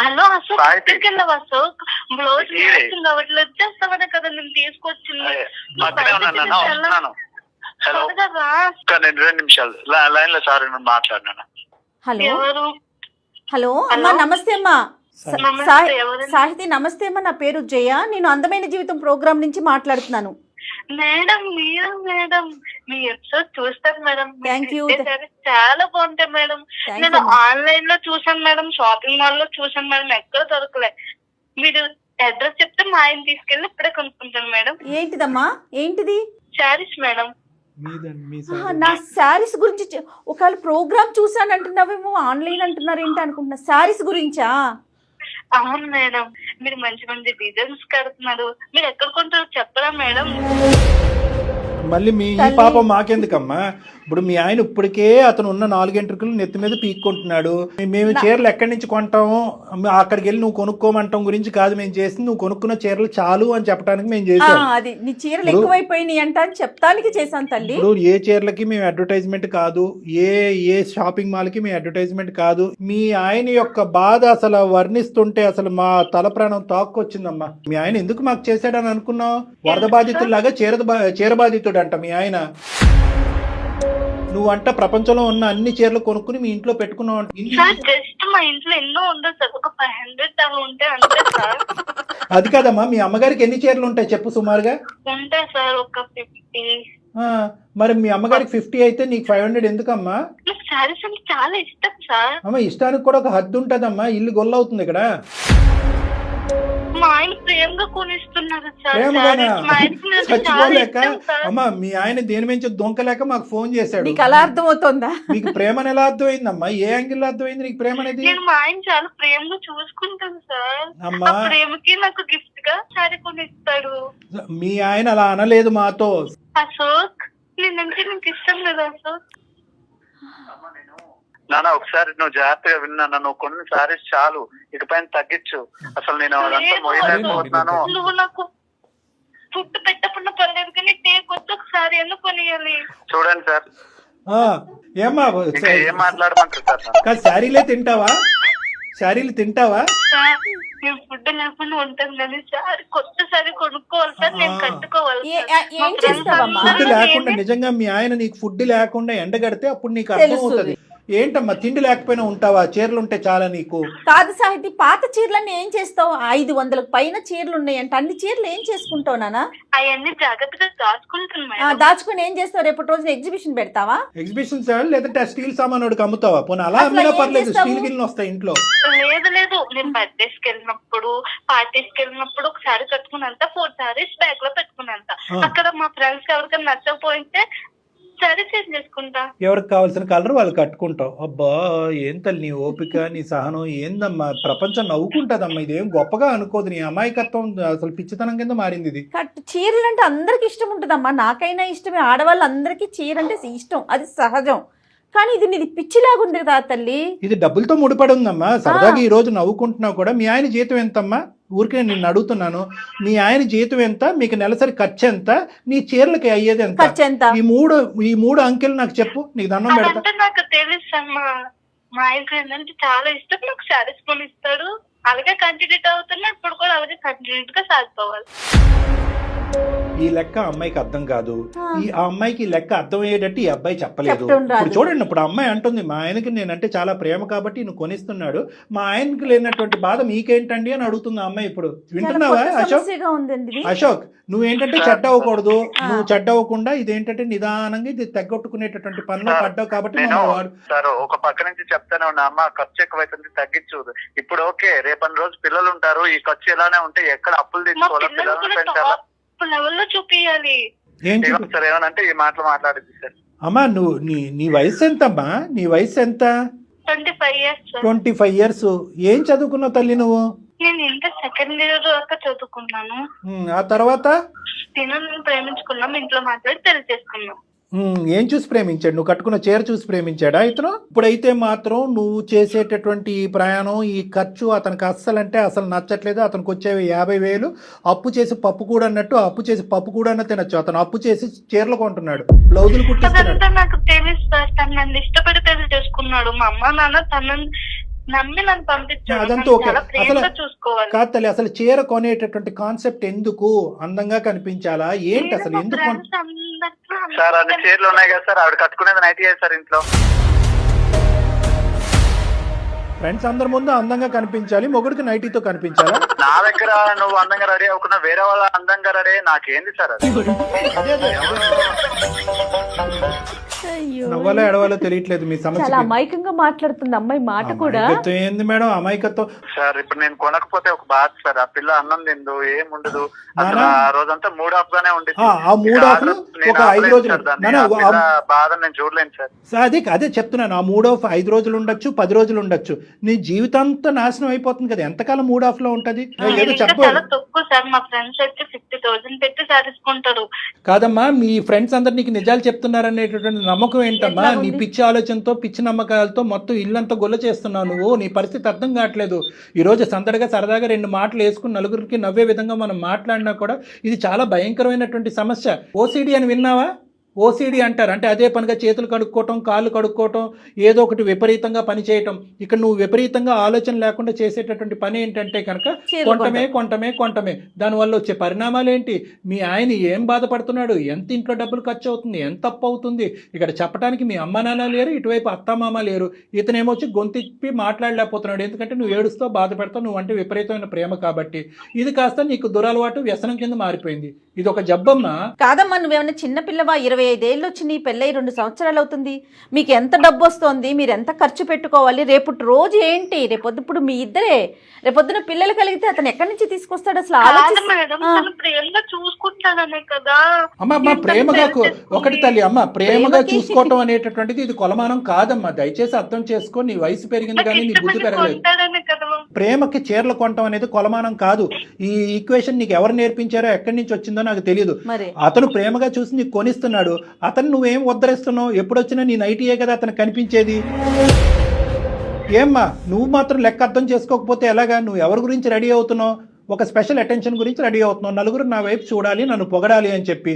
హలో అశోక్, ఎక్కడికి వెళ్ళావు అశోక్? బ్లౌజ్ మ్యాచింగ్ అవ్వట్లేదు, వచ్చేస్తామనే కదా నేను తీసుకొచ్చింది. హలో, 2 నిమిషాలు లైన్ లో సార్ మాట్లాడినా. హలో ఎవరు? హలో అమ్మా, నమస్తే అమ్మా. సాహితి నమస్తే అమ్మా, నా పేరు జయ, నేను అందమైన జీవితం ప్రోగ్రామ్ నుంచి మాట్లాడుతున్నాను. మేడం మీరు మేడం, మీ ఎపిసోడ్ చూస్తాను మేడం. Thank you. చాలా బాగుంటాయి మేడం. నేను ఆన్లైన్ లో చూసాను మేడం, షాపింగ్ మాల్ లో చూసాను మేడం, ఎక్కడ దొరకలే. మీరు అడ్రస్ చెప్తే మా ఆయన తీసుకెళ్ళి ఇప్పుడే కొనుక్కుంటాను మేడం. ఏంటిదమ్మా, ఏంటిది? శారీస్ మేడం. నా శారీస్ గురించి ఒకవేళ ప్రోగ్రామ్ చూసాను అంటున్నావేమో, ఆన్లైన్ అంటున్నారు ఏంటి అనుకుంటున్నా. శారీస్ గురించా? అవును మేడం, మీరు మంచి మంచి డిజైన్స్ కడుతున్నారు. మీరు ఎక్కడ కొంటారో చెప్పరా మేడం? మళ్ళీ మీ ఈ పాపం మాకెందుకమ్మా? ఇప్పుడు మీ ఆయన ఇప్పటికే అతను ఉన్న 4 ఎంట్రుకలు నెత్తి మీద పీక్కుంటున్నాడు. మేము చీరలు ఎక్కడి నుంచి కొంటాము, అక్కడికి వెళ్ళి నువ్వు కొనుక్కోమంటాం గురించి కాదు మేము చేసింది. నువ్వు కొనుక్కున్న చీరలు చాలు అని చెప్పడానికి మేము చేసాం. అది నీ చీరలు ఎక్కువైపోయినాయి అంట అని చెప్తానికి చేశాను తల్లి. ఇప్పుడు ఏ చీరలకి మేము అడ్వర్టైజ్మెంట్ కాదు, ఏ షాపింగ్ మాల్ కి మేము అడ్వర్టైజ్మెంట్ కాదు. మీ ఆయన యొక్క బాధ అసలు వర్ణిస్తుంటే అసలు మా తల ప్రాణం తాక్కొచ్చిందమ్మా. మీ ఆయన ఎందుకు మాకు చేశాడని అనుకున్నావు? వరద బాధితుల్లాగా చీర బాధితుడు అంట మీ ఆయన. నువ్వంట ప్రపంచంలో ఉన్న అన్ని చీరలు కొనుక్కుని మీ ఇంట్లో పెట్టుకున్నావు. జస్ట్ మా ఇంట్లో ఎన్నో ఉండదు సార్, ఒక 500 అలా ఉంటే అంతే సార్. అది కాదమ్మా, మీ అమ్మగారికి ఎన్ని చీరలు ఉంటాయి చెప్పు సుమారుగా? ఉంటాయి సార్ ఒక 50. మరి మీ అమ్మగారికి 50 అయితే నీకు 500 ఎందుకమ్మా? శారీస్ అంటే చాలా ఇష్టం సార్. అమ్మ, ఇష్టానికి కూడా ఒక హద్దు ఉంటదమ్మా, ఇల్లు గొల్లవుతుంది ఇక్కడ. మా ఆయన ప్రేమగా కొనిస్తున్నారు సార్. చచ్చిపోలేక అమ్మా, మీ ఆయన దేని నుంచి దొంకలేక మాకు ఫోన్ చేశాడు. నీకు అలా అర్థమవుతుందా? నీకు ప్రేమ ఎలా అర్థమైందమ్మా? ఏ యాంగిల్ అర్థమైంది నీకు ప్రేమ అనేది? నేను మా ఆయన చాలా ప్రేమగా చూసుకుంటాను సార్. అమ్మా, ప్రేమకి నాకు గిఫ్ట్ గా శారీ కొనిస్తాడు. మీ ఆయన అలా అనలేదు మాతో. అశోక్, నేనంటే నీకు ఇష్టం లేదా అశోక్? నాన్న ఒకసారి నువ్వు జాగ్రత్తగా విన్నా, నువ్వు కొన్ని సారీస్ చాలు, ఇకపైన తగ్గించు. అసలు నేను మొయ్యలేకపోతున్నాను. నువ్వు నాకు ఫుడ్ పెట్టకుండా పర్లేదు కానీ కొత్త ఒకసారి ఎందుకు కొనియాలి? చూడండి సార్, ఏమ్మా ఏం మాట్లాడమంటారు సార్? శారీలే తింటావా? శారీలు తింటావా? నేను ఫుడ్ లేకుండా ఉంటాను కానీ సార్ కొత్త సారీ కొనుక్కోవాలి సార్, నేను కట్టుకోవాలి. ఫుడ్ లేకుండా నిజంగా మీ ఆయన నీకు ఫుడ్ లేకుండా ఎండగడితే అప్పుడు నీకు అర్థం అవుతుంది. ఏంటమ్మా, తిండి లేకపోయినా ఉంటావా? చీరలు ఉంటే చాలా నీకు. కాదు సాహితి, పాత చీరలన్నీ ఏం చేస్తావు? 500 పైన చీరలు ఉన్నాయంట, అన్ని చీరలు ఏం చేసుకుంటావు నాన్న? అవన్నీ జాగ్రత్తగా దాచుకుంటున్నా. దాచుకుని ఏం చేస్తావు? రేపటి రోజున ఎగ్జిబిషన్ పెడతావా? ఎగ్జిబిషన్ లేదంటే స్టీల్ సామాన్ అమ్ముతావా? పోనీ అలా అమ్మినా పర్లేదు, స్టీల్ గిన్నెలు వస్తాయి ఇంట్లో. లేదు, నేను బర్త్డేస్కి వెళ్ళినప్పుడు, పార్టీస్కి వెళ్ళినప్పుడు ఒకసారి కట్టుకున్నంత 4 సారీస్ బ్యాగ్ లో పెట్టుకున్నంత. అక్కడ మా ఫ్రెండ్స్ ఎవరికైనా నచ్చకపోతే సరే చేంజ్ చేసుకుంటా. ఎవరికి కావాల్సిన కలర్ వాళ్ళు కట్టుకుంటావు. అబ్బా ఏం తల్లి నీ ఓపిక నీ సహనం ఏందమ్మా, ప్రపంచం నవ్వుకుంటుందమ్మా. ఇదేం గొప్పగా అనుకోదు, నీ అమాయకత్వం అసలు పిచ్చితనం కింద మారింది ఇది. చీరలు అంటే అందరికి ఇష్టం ఉంటుందమ్మా, నాకైనా ఇష్టమే, ఆడవాళ్ళందరికీ చీర అంటే ఇష్టం, అది సహజం. కానీ ఇది నీది పిచ్చిలాగుంది కదా తల్లి. ఇది డబ్బులతో ముడిపడి ఉందమ్మా. సరదాగా ఈ రోజు నవ్వుకుంటున్నావు కూడా. మీ ఆయన జీతం ఎంతమ్మా? ఊరికే నిన్ను అడుగుతున్నాను, మీ ఆయన జీతం ఎంత, మీకు నెలసరి ఖర్చు ఎంత, నీ చీరలకి అయ్యేది ఎంత? ఖర్చు ఎంత? ఈ మూడు అంకెలు నాకు చెప్పు, నీకు దండం పెడతా. అదంటే నాకు తెలుసు అమ్మా. మా ఆయనకు ఏంటంటే చాలా ఇష్టం, నాకు శారీస్ కొని ఇస్తాడు. అలాగే కంటిన్యూట్ అవుతున్నా, ఇప్పుడు కూడా అలాగే కంటిన్యూట్ గా సాగిపోవాలి. ఈ లెక్క అమ్మాయికి అర్థం కాదు. ఆ అమ్మాయికి ఈ లెక్క అర్థం అయ్యేటట్టు ఈ అబ్బాయి చెప్పలేదు. చెప్పడం రాదు. ఇప్పుడు చూడండి, ఇప్పుడు అమ్మాయి అంటుంది, మా ఆయనకి నేనంటే చాలా ప్రేమ కాబట్టి నువ్వు కొనిస్తున్నాడు, మా ఆయనకి లేనటువంటి బాధ మీకేంటండి అని అడుగుతుంది ఆ అమ్మాయి. ఇప్పుడు వింటున్నావా అశోక్? సమస్యగా ఉందండి ఇది. అశోక్, నువ్వేంటంటే చెడ్డ అవ్వకూడదు, నువ్వు చెడ్డ అవ్వకుండా ఇదేంటంటే నిదానంగా ఇది తెగొట్టుకునేటటువంటి పనిలో పడ్డావు కాబట్టి నేను వాడు సార్ ఒక పక్క నుంచి చెప్తానే ఉన్నా, అమ్మ ఖర్చు ఎక్కువైతుంది తగ్గించు. ఇప్పుడు ఓకే, రేపటి రోజు పిల్లలు ఉంటారు, ఈ ఖర్చు ఎలానే ఉంటే ఎక్కడ అప్పులు మా తెచ్చుకోవాలా, పిల్లలు పిల్లల్ని కూడా పెంచాలా? టాప్ లెవెల్ లో చూపియాలి. ఏంటి సార్ ఏమనంటే ఈ మాటలు మాట్లాడింది సార్. అమ్మా నువ్వు నీ వయసు ఎంతమ్మా? నీ వయసు ఎంత? 25 years సార్. 25 years. ఏం చదువుకున్నావు తల్లి నువ్వు? నేను ఇంటర్ సెకండ్ ఇయర్ దాకా చదువుకున్నాను. ఆ తర్వాత నేను ప్రేమించుకున్నాం, ఇంట్లో మాట్లాడి పెళ్లి చేసుకున్నాం. ఏం చూసి ప్రేమించాడు? నువ్వు కట్టుకున్న చీర చూసి ప్రేమించాడా ఇతను? ఇప్పుడైతే మాత్రం నువ్వు చేసేటటువంటి ఈ ప్రయాణం, ఈ ఖర్చు అతనికి అస్సలంటే అసలు నచ్చట్లేదు. అతనికి వచ్చేవి 50,000 అప్పు చేసి పప్పు కూడా అన్నట్టు, అప్పు చేసి పప్పు కూడా అన్న తినచ్చు. అతను అప్పు చేసి చీరలు కొంటున్నాడు, బ్లౌజులు కుట్టిస్తున్నాడు. అదంతా నాకు తెలుసు సార్. తను నన్ను ఇష్టపడి పెళ్లి చేసుకున్నాడు. మా అమ్మ నాన్న తనని నమ్మి నన్ను పంపించాడు. అదంతా నన్ను ఓకే. చాలా ప్రేమగా అసలు చూసుకోవాలి. కాదు తల్లి, అసలు చీర కొనేటటువంటి కాన్సెప్ట్ ఎందుకు? అందంగా కనిపించాలా ఏంటి? అసలు మా ఎందుకు? friends అందరితో సార్ అన్ని చీరలు ఉన్నాయి కదా సార్, ఆవిడ కట్టుకునేది నైట్ సార్ ఇంట్లో. ఫ్రెండ్స్ అందరి ముందు అందంగా కనిపించాలి, మొగుడికి నైటీతో కనిపించాలా? నా దగ్గర నువ్వు అందంగా రెడీ అవ్వకుండా వేరే వాళ్ళ అందంగా రెడీ నాకేంది సార్ అది? అయ్యో, నవ్వాలో ఎడవాలో తెలియట్లేదు మీ సమస్య. చాలా అమాయకంగా మాట్లాడుతుంది అమ్మాయి మాట కూడా. అమాయకత్వం ఏంది మేడం? అమాయకత్వం సార్ ఇప్పుడు నేను కొనకపోతే ఒక బాధ సార్. ఆ పిల్ల అన్నం తిందు, ఏం ఉండదు, అసలు ఆ రోజంతా మూడ్ ఆఫ్ గానే ఉండేది. ఆ మూడ్ ఆఫ్ ఒక 5 రోజులు బాధ నేను చూడలేను సార్. అదే చెప్తున్నాను, ఆ మూడ్ ఆఫ్ 5 రోజులు ఉండొచ్చు, 10 రోజులు ఉండొచ్చు, నీ జీవితాంతా నాశనం అయిపోతుంది కదా. ఎంతకాలం మూడ్ ఆఫ్ లో ఉంటది? ఏదో చెప్పు. చాలా తక్కువ సార్. మా ఫ్రెండ్స్ అయితే 50,000 పెట్టి సాధించుకుంటారు. కాదమ్మా, మీ ఫ్రెండ్స్ అందరు నీకు నిజాలు చెప్తున్నారనేటటువంటి నమ్మకం ఏంటమ్మా? నీ పిచ్చి ఆలోచనతో, పిచ్చి నమ్మకాలతో మొత్తం ఇల్లంతా గొల్ల చేస్తున్నావు నువ్వు. నీ పరిస్థితి అర్థం కావట్లేదు. ఈ రోజు సందడిగా సరదాగా 2 మాటలు వేసుకుని నలుగురికి నవ్వే విధంగా మనం మాట్లాడినా కూడా ఇది చాలా భయంకరమైనటువంటి సమస్య. ఓసిడి అని విన్నావా? ఓసిడి అంటారు, అంటే అదే పనిగా చేతులు కడుక్కోవటం, కాళ్ళు కడుక్కోవటం, ఏదో ఒకటి విపరీతంగా పని చేయటం. ఇక్కడ నువ్వు విపరీతంగా ఆలోచన లేకుండా చేసేటటువంటి పని ఏంటంటే కనుక కొంటమే. దానివల్ల వచ్చే పరిణామాలు ఏంటి? మీ ఆయన ఏం బాధపడుతున్నాడు, ఎంత ఇంట్లో డబ్బులు ఖర్చు అవుతుంది, ఎంత అప్పు అవుతుంది. ఇక్కడ చెప్పడానికి మీ అమ్మ నాన్న లేరు, ఇటువైపు అత్తమామ లేరు. ఇతనేమొచ్చి గొంతిప్పి మాట్లాడలేకపోతున్నాడు, ఎందుకంటే నువ్వు ఏడుస్తావు, బాధపడతావు, నువ్వు అంటే విపరీతమైన ప్రేమ కాబట్టి. ఇది కాస్త నీకు దురలవాటు, వ్యసనం కింద మారిపోయింది. ఇది ఒక జబ్బమ్మా. కాదమ్మా, నువ్వేమన్నా చిన్నపిల్లవా? 25 ఏళ్ళు వచ్చి నీ పెళ్ళై 2 సంవత్సరాలు అవుతుంది. మీకు ఎంత డబ్బు వస్తుంది, మీరు ఎంత ఖర్చు పెట్టుకోవాలి, రేపు రోజు ఏంటి, రేపొద్దు ఇప్పుడు మీ ఇద్దరే, రేపొద్దున పిల్లలు కలిగితే అతను ఎక్కడి నుంచి తీసుకొస్తాడు అసలు? మేడం తను ప్రేమగా చూసుకుంటాననే కదా. అమ్మ ప్రేమగా ఒకటి తల్లి, అమ్మ ప్రేమగా చూసుకోవటం అనేటటువంటిది ఇది కొలమానం కాదమ్మా. దయచేసి అర్థం చేసుకో. నీ వయసు పెరిగింది కానీ నీ బుద్ధి పెరగలేదు. ప్రేమకి చీరలు కొనటం అనేది కొలమానం కాదు. ఈ ఈక్వేషన్ నీకు ఎవరు నేర్పించారో, ఎక్కడి నుంచి వచ్చిందో నాకు తెలియదు. అతను ప్రేమగా చూసి నీకు కొనిస్తున్నాడు, అతను నువ్వేం ఉద్ధరిస్తున్నావు? ఎప్పుడొచ్చినా నీ నైటీయే కదా అతను కనిపించేది. ఏమ్మా నువ్వు మాత్రం లెక్క అర్థం చేసుకోకపోతే ఎలాగా? నువ్వు ఎవరి గురించి రెడీ అవుతున్నావు? ఒక స్పెషల్ అటెన్షన్ గురించి రెడీ అవుతున్నావు. నలుగురు నా వైపు చూడాలి, నన్ను పొగడాలి అని చెప్పి.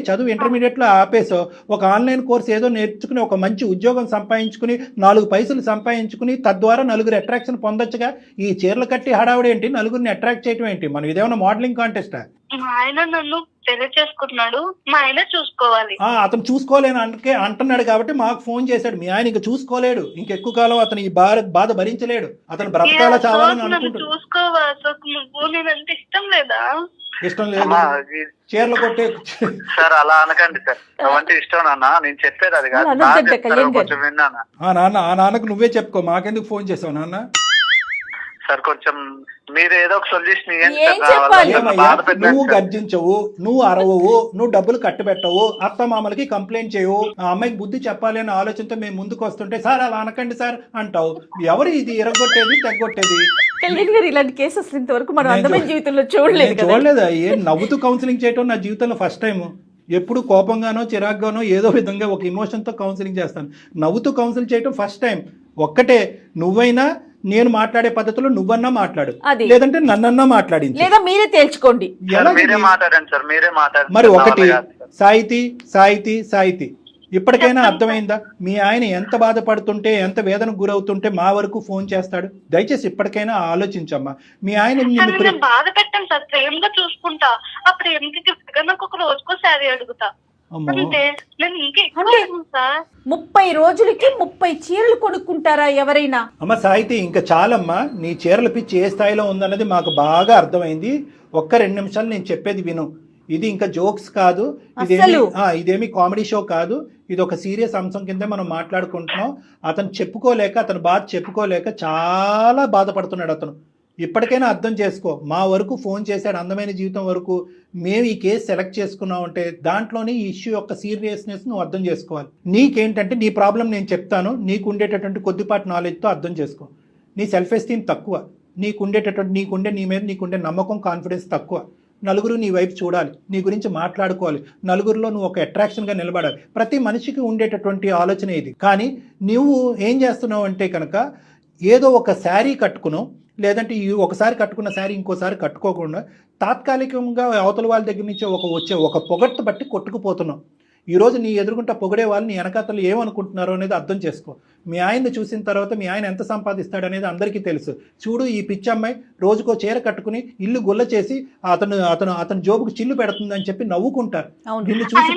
చదువు ఇంటర్మీడియట్లో ఆపేసో ఒక ఆన్లైన్ కోర్స్ ఏదో నేర్చుకుని ఒక మంచి ఉద్యోగం సంపాదించుకుని 4 పైసలు సంపాదించుకుని తద్వారా నలుగురు అట్రాక్షన్ పొందొచ్చుగా. ఈ చీరలు కట్టి హడావుడు ఏంటి? నలుగురిని అట్రాక్ట్ చేయటం ఏంటి? మనం ఇదేమన్నా మోడలింగ్ కాంటెస్టా? మా ఆయన నన్ను పెళ్లి చేసుకుంటున్నాడు, మా ఆయన చూసుకోవాలి. అతను చూసుకోలేను అంటున్నాడు కాబట్టి మాకు ఫోన్ చేశాడు. మీ ఆయన ఇంకా చూసుకోలేడు, ఇంకెక్కువ కాలం అతను ఈ బాధ భరించలేడు. అతను బ్రతకాల చావాలని అనుకుంటాడు. నువ్వు నేనంటే ఇష్టం లేదా? ఇష్టం లేదు, చీరలు కొట్టే సార్ అలా అనకండి సార్. అవంటే ఇష్టం నాన్న, నేను చెప్పేది అది కాదు. నాన్న ఆ నాన్నకు నువ్వే చెప్పుకో, మాకెందుకు ఫోన్ చేసావు నాన్న? సార్. కొంచెం మీరు ఏదో ఒక సొల్యూషన్ ఏం చెప్పాలి? ఏమయ్యా, నువ్వు గర్జించవు, నువ్వు అరవవు, నువ్వు డబ్బులు కట్టబెట్టవు, అత్తమామలకి కంప్లైంట్ చేయవు, ఆ అమ్మాయికి బుద్ధి చెప్పాలి అనే ఆలోచనతో మేము ముందుకు వస్తుంటే సార్ అలా అనకండి సార్ అంటావు. ఎవరు ఇది ఇరగొట్టేది తెగొట్టేది? కళ్యాణ్ గారు ఇలాంటి కేసు అసలు ఇంతవరకు మనం అందమైన జీవితంలో చూడలేదు కదా. చూడలేదా? ఏం నవ్వుతూ కౌన్సిలింగ్ చేయటం నా జీవితంలో ఫస్ట్ టైం. ఎప్పుడు కోపంగానో చిరాగ్గానో ఏదో విధంగా ఒక ఇమోషన్తో కౌన్సిలింగ్ చేస్తాను. నవ్వుతూ కౌన్సిల్ చేయటం ఫస్ట్ టైం. ఒక్కటే, నువ్వైనా నేను మాట్లాడే పద్ధతిలో నువ్వన్నా మాట్లాడు, అది. లేదంటే నన్నన్నా మాట్లాడింది, లేదా మీరే తేల్చుకోండి. మీరే మాట్లాడండి సార్, మీరే మాట్లాడండి. మరి ఒకటి, సాహితీ సాహితీ సాహితీ ఇప్పటికైనా అర్థమైందా? మీ ఆయన ఎంత బాధపడుతుంటే, ఎంత వేదనకు గురవుతుంటే మా వరకు ఫోన్ చేస్తాడు? దయచేసి ఇప్పటికైనా ఆలోచించమ్మా. మీ ఆయన నేను బాధ పెట్టాను సార్, ప్రేమగా చూసుకుంటా. ఆ ప్రేమకి గిఫ్ట్ గా నాకు ఒక రోజుకో శారీ అడుగుతా. అంటే నేను ఇంకా ఎక్కువ సార్. 30 రోజులకి 30 చీరలు కొనుక్కుంటారా ఎవరైనా? అమ్మ సాహితీ, ఇంకా చాలమ్మా. నీ చీరల పిచ్చి ఏ స్థాయిలో ఉందన్నది మాకు బాగా అర్థమైంది. ఒక్క 2 నిమిషాలు నేను చెప్పేది విను. ఇది ఇంకా జోక్స్ కాదు, ఇదేమి కామెడీ షో కాదు. ఇది ఒక సీరియస్ అంశం కింద మనం మాట్లాడుకుంటున్నాం. అతను చెప్పుకోలేక, అతను బాధ చెప్పుకోలేక చాలా బాధపడుతున్నాడు అతను. ఇప్పటికైనా అర్థం చేసుకో. మా వరకు ఫోన్ చేశాడు, అందమైన జీవితం వరకు. మేము ఈ కేసు సెలెక్ట్ చేసుకున్నాం అంటే దాంట్లోనే ఈ ఇష్యూ యొక్క సీరియస్నెస్ నువ్వు అర్థం చేసుకోవాలి. నీకేంటంటే నీ ప్రాబ్లం నేను చెప్తాను, నీకు ఉండేటటువంటి కొద్దిపాటి నాలెడ్జ్తో అర్థం చేసుకో. నీ సెల్ఫ్ ఎస్టీమ్ తక్కువ, నీ మీద నీకుండే నమ్మకం, కాన్ఫిడెన్స్ తక్కువ. నలుగురు నీ వైపు చూడాలి, నీ గురించి మాట్లాడుకోవాలి, నలుగురిలో నువ్వు ఒక అట్రాక్షన్గా నిలబడాలి. ప్రతి మనిషికి ఉండేటటువంటి ఆలోచన ఇది. కానీ నువ్వు ఏం చేస్తున్నావు అంటే కనుక, ఏదో ఒక శారీ కట్టుకున్నావు, లేదంటే ఒకసారి కట్టుకున్న శారీ ఇంకోసారి కట్టుకోకుండా తాత్కాలికంగా అవతల వాళ్ళ దగ్గర నుంచి వచ్చే ఒక పొగట్టు బట్టి కొట్టుకుపోతున్నావు. ఈరోజు నీ ఎదురుగుంటా పొగిడే వాళ్ళు నీ వెనకాతలు ఏమనుకుంటున్నారో అనేది అర్థం చేసుకో. మీ ఆయన్ని చూసిన తర్వాత మీ ఆయన ఎంత సంపాదిస్తాడు అనేది అందరికీ తెలుసు. చూడు, ఈ పిచ్చి అమ్మాయి రోజుకో చీర కట్టుకుని ఇల్లు గుల్ల చేసి అతను జోబుకు చిల్లు పెడుతుందని చెప్పి నవ్వుకుంటారు. నిన్ను చూసి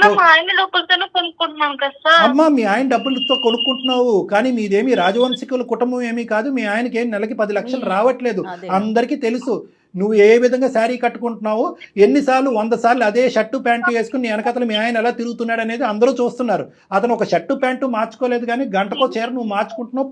అమ్మా, మీ ఆయన డబ్బులతో కొనుక్కుంటున్నావు, కానీ మీదేమి రాజవంశికుల కుటుంబం ఏమీ కాదు. మీ ఆయనకి ఏం నెలకి 10 లక్షలు రావట్లేదు, అందరికీ తెలుసు. నువ్వు ఏ విధంగా శారీ కట్టుకుంటున్నావు, ఎన్నిసార్లు 100 సార్లు అదే షర్టు ప్యాంటు వేసుకుని నీ వెనకాతల మీ ఆయన ఎలా తిరుగుతున్నాడు అనేది అందరూ చూస్తున్నారు. అతను ఒక షర్టు ప్యాంటు మార్చుకోలేదు, కానీ గంటకో చీర నువ్వు మార్చుకుంటున్నావు.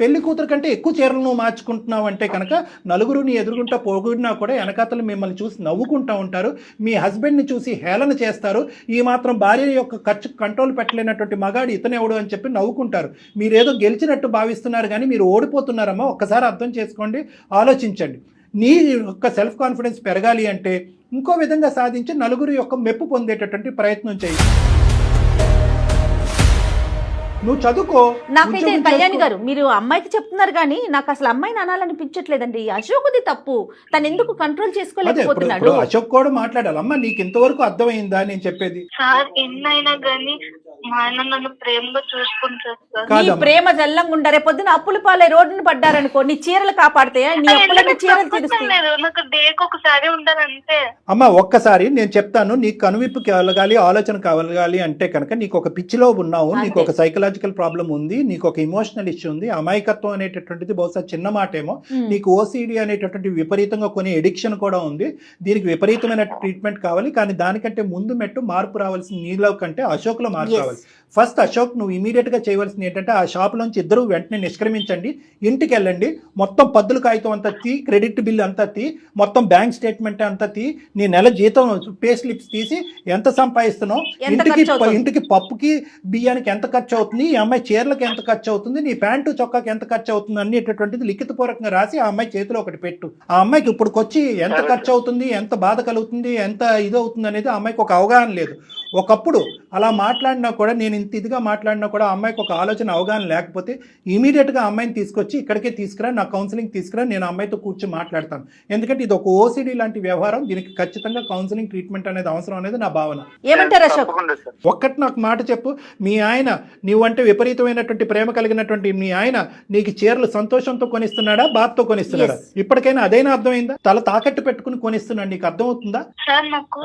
పెళ్లి కూతురు కంటే ఎక్కువ చీరలు నువ్వు మార్చుకుంటున్నావు అంటే కనుక నలుగురు నీ ఎదురుగుంటా పొగిడినా కూడా వెనకాతలు మిమ్మల్ని చూసి నవ్వుకుంటూ ఉంటారు. మీ హస్బెండ్ని చూసి హేళన చేస్తారు. ఈ మాత్రం భార్య యొక్క ఖర్చు కంట్రోల్ పెట్టలేనటువంటి మగాడు ఇతనెవడు అని చెప్పి నవ్వుకుంటారు. మీరేదో గెలిచినట్టు భావిస్తున్నారు, కానీ మీరు ఓడిపోతున్నారమ్మా. ఒక్కసారి అర్థం చేసుకోండి, ఆలోచించండి. నీ యొక్క సెల్ఫ్ కాన్ఫిడెన్స్ పెరగాలి అంటే ఇంకో విధంగా సాధించి నలుగురు యొక్క మెప్పు పొందేటటువంటి ప్రయత్నం చేయి. నువ్వు చదువుకో. నాకైతే కళ్యాణి గారు, మీరు అమ్మాయికి చెప్తున్నారు కానీ నాకు అసలు అమ్మాయిని అనాలనిపించట్లేదండి. అశోక్ది తప్పు, తను ఎందుకు కంట్రోల్ చేసుకోలేకపోతున్నాడు? అశోక్ కూడా మాట్లాడాలి. అమ్మ, నీకు ఇంతవరకు అర్థమైందా నేను చెప్పేది? సార్, ఎన్నైనా కానీ మా ఆయన నన్ను ప్రేమగా చూసుకుంటారు సార్. నీ ప్రేమ జల్లంగా ఉండ, రేపొద్దున అప్పుల పాలే రోడ్డును పడ్డారనుకో, నీ చీరలు కాపాడతాయా? నీ అప్పులన్నీ చీరలు తీరుస్తాయి. నాకు డేకి ఒకసారి ఉండాలంటే. అమ్మ, ఒక్కసారి నేను చెప్తాను. నీకు కనువిప్పు కలగాలి, ఆలోచన కలగాలి అంటే కనుక నీకు ఒక పిచ్చిలో ఉన్నావు, నీకు ఒక సైకలాజికల్ ప్రాబ్లం ఉంది, నీకు ఒక ఇమోషనల్ ఇష్యూ ఉంది. అమాయకత్వం అనేటటువంటిది బహుశా చిన్న మాటేమో. నీకు ఓసిడి అనేటటువంటి విపరీతంగా కొన్ని ఎడిక్షన్ కూడా ఉంది. దీనికి విపరీతమైన ట్రీట్మెంట్ కావాలి. కానీ దానికంటే ముందు మెట్టు మార్పు రావాల్సిన నీలో కంటే అశోక్లో మార్పు రావాలి. ఫస్ట్ అశోక్, నువ్వు ఇమీడియట్గా చేయవలసింది ఏంటంటే ఆ షాప్లోంచి ఇద్దరు వెంటనే నిష్క్రమించండి, ఇంటికి వెళ్ళండి, మొత్తం పద్దుల కాగితం అంతా తీ, క్రెడిట్ బిల్ అంతా తీ, మొత్తం బ్యాంక్ స్టేట్మెంట్ అంతా తీ, నీ నెల జీతం పే స్లిప్స్ తీసి ఎంత సంపాదిస్తున్నావు, ఇంటికి పప్పుకి బియ్యానికి ఎంత ఖర్చు అవుతుంది, ఈ అమ్మాయి చీరలకు ఎంత ఖర్చు అవుతుంది, నీ ప్యాంటు చొక్కాకి ఎంత ఖర్చు అవుతుంది అనేటటువంటిది లిఖితపూర్వకంగా రాసి ఆ అమ్మాయి చేతిలో ఒకటి పెట్టు. ఆ అమ్మాయికి ఇప్పుడుకొచ్చి ఎంత ఖర్చు అవుతుంది, ఎంత బాధ కలుగుతుంది, ఎంత ఇది అవుతుంది అనేది ఆ అమ్మాయికి ఒక అవగాహన లేదు. ఒకప్పుడు అలా మాట్లాడినా కూడా, నేను ఇంత ఇదిగా మాట్లాడినా కూడా అమ్మాయికి ఒక ఆలోచన అవగాహన లేకపోతే ఇమీడియట్గా అమ్మాయిని తీసుకొచ్చి ఇక్కడికే తీసుకురా, నా కౌన్సిలింగ్ తీసుకురా, నేను అమ్మాయితో కూర్చొని మాట్లాడతాను. ఎందుకంటే ఇది ఒక ఓసిడి లాంటి వ్యవహారం, దీనికి ఖచ్చితంగా కౌన్సిలింగ్ ట్రీట్మెంట్ అనేది అవసరం అనేది నా భావన. ఏమంటారు అశోక్? ఒక్కటి నాకు మాట చెప్పు, మీ ఆయన నువ్వంటే విపరీతమైనటువంటి ప్రేమ కలిగినటువంటి మీ ఆయన నీకు చీరలు సంతోషంతో కొనిస్తున్నాడా, బాధతో కొనిస్తున్నాడా? ఇప్పటికైనా అదైనా అర్థమైందా? తల తాకట్టు పెట్టుకుని కొనిస్తున్నాడు, నీకు అర్థమవుతుందా? సార్, నాకు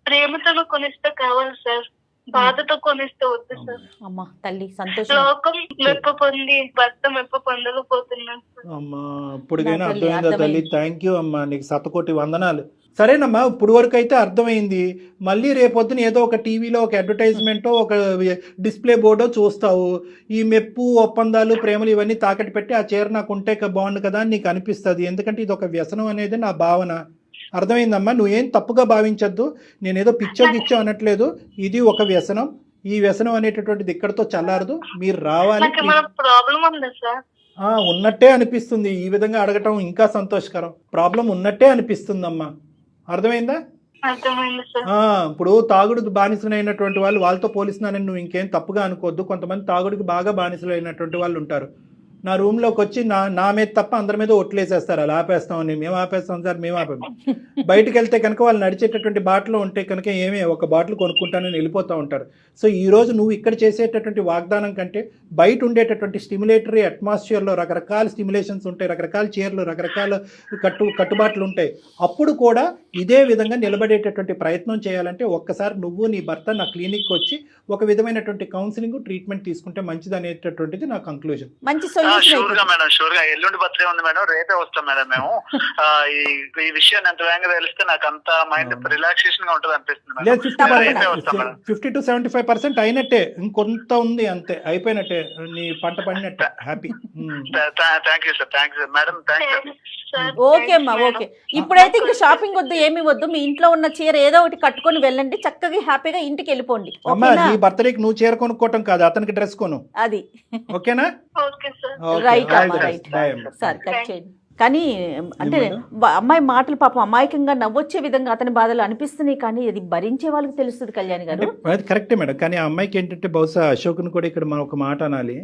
ప్రేమతో కొనిస్తే కావాలి సార్, బాధతో కొనిస్తే వద్దు సార్. అమ్మా తల్లి, సంతోషం. లోకం మెప్పు పొంది భర్త మెప్పు పొందకపోతున్నాను. అమ్మా, ఇప్పుడుకైనా అర్థమైందా తల్లి? థ్యాంక్ యూ అమ్మా, నీకు 100 కోటి వందనాలు. సరేనమ్మా, ఇప్పుడు వరకు అయితే అర్థమైంది. మళ్ళీ రేపొద్దున ఏదో ఒక టీవీలో ఒక అడ్వర్టైజ్మెంటో ఒక డిస్ప్లే బోర్డో చూస్తావు. ఈ మెప్పు, ఒప్పందాలు, ప్రేమలు ఇవన్నీ తాకట్టు పెట్టి ఆ చీర నాకు ఉంటే బాగుండు కదా అని నీకు అనిపిస్తుంది. ఎందుకంటే ఇది ఒక వ్యసనం అనేది నా భావన. అర్థమైందమ్మా? నువ్వేం తప్పుగా భావించద్దు. నేనేదో పిచ్చో గిచ్చో అనట్లేదు. ఇది ఒక వ్యసనం. ఈ వ్యసనం అనేటటువంటిది ఇక్కడతో చల్లారదు. మీరు రావాలి. నాకు ఏమైనా ప్రాబ్లం ఉందా సార్? ఉన్నట్టే అనిపిస్తుంది. ఈ విధంగా అడగటం ఇంకా సంతోషకరం. ప్రాబ్లం ఉన్నట్టే అనిపిస్తుందమ్మా. అర్థమైందా? అర్థమైంది సార్. ఇప్పుడు తాగుడు బానిసలైనటువంటి వాళ్ళు, వాళ్ళతో పోలిస్తున్నానని నువ్వు ఇంకేం తప్పుగా అనుకోవద్దు. కొంతమంది తాగుడికి బాగా బానిసలైనటువంటి వాళ్ళు ఉంటారు. నా రూమ్లోకి వచ్చి నా మీద తప్ప అందరి మీద ఒట్లేసేస్తారు. అలా ఆపేస్తామని. మేము ఆపేస్తాం సార్, మేము ఆపాము. బయటకు వెళ్తే కనుక వాళ్ళు నడిచేటటువంటి బాటలో ఉంటే కనుక ఒక బాటిల్ కొనుక్కుంటానని వెళ్ళిపోతూ ఉంటారు. సో ఈరోజు నువ్వు ఇక్కడ చేసేటటువంటి వాగ్దానం కంటే బయట ఉండేటటువంటి స్టిమ్యులేటరీ అట్మాస్ఫియర్లో రకరకాల స్టిమ్యులేషన్స్ ఉంటాయి, రకరకాల చీరలు, రకరకాల కట్టుబాట్లు ఉంటాయి. అప్పుడు కూడా ఇదే విధంగా నిలబడేటటువంటి ప్రయత్నం చేయాలంటే ఒక్కసారి నువ్వు నీ భర్త నా క్లినిక్కి వచ్చి ఒక విధమైనటువంటి కౌన్సిలింగ్, ట్రీట్మెంట్ తీసుకుంటే మంచిది అనేటటువంటిది నా కంక్లూజన్. మంచి షూర్ గా మేడం, షూర్ గా. ఎల్లుండి బర్త్డే ఉంది మేడం, రేపే వస్తాం మేడం మేము. ఈ విషయాన్ని ఎంత వేగంగా తెలిస్తే నాకు అంత మైండ్ రిలాక్సేషన్ గా ఉంటుంది అనిపిస్తుంది. 50 to 75% అయినట్టే, ఇంకొంత ఉంది అంతే, అయిపోయినట్టే, నీ పంట పడినట్టే. Happy. Thank you sir, thank you madam, thank you. Okay అమ్మా, ఓకే. ఇప్పుడైతే ఇంకా షాపింగ్ వద్దు, ఏమి వద్దు. మీ ఇంట్లో ఉన్న చీర ఏదో ఒకటి కట్టుకొని వెళ్ళండి, చక్కగా హ్యాపీగా ఇంటికి వెళ్ళిపోండి. అమ్మా, నీ బర్త్డేకి నువ్వు చీర కొనుక్కోవటం కాదు, అతనికి డ్రెస్ కొను. అది ఓకేనా? Okay sir. రైట్ అమ్మా, రైట్ సార్. కట్ చేయండి. కానీ అంటే అమ్మాయి మాటలు పాపం అమాయకంగా నవ్వొచ్చే విధంగా అతని బాధలు అనిపిస్తున్నాయి, కానీ అది భరించే వాళ్ళకి తెలుస్తుంది కళ్యాణి గారు. అది కరెక్టే మేడం. కానీ ఆ అమ్మాయికి ఏంటంటే బహుశా అశోక్ని కూడా ఇక్కడ మనం ఒక మాట అనాలి,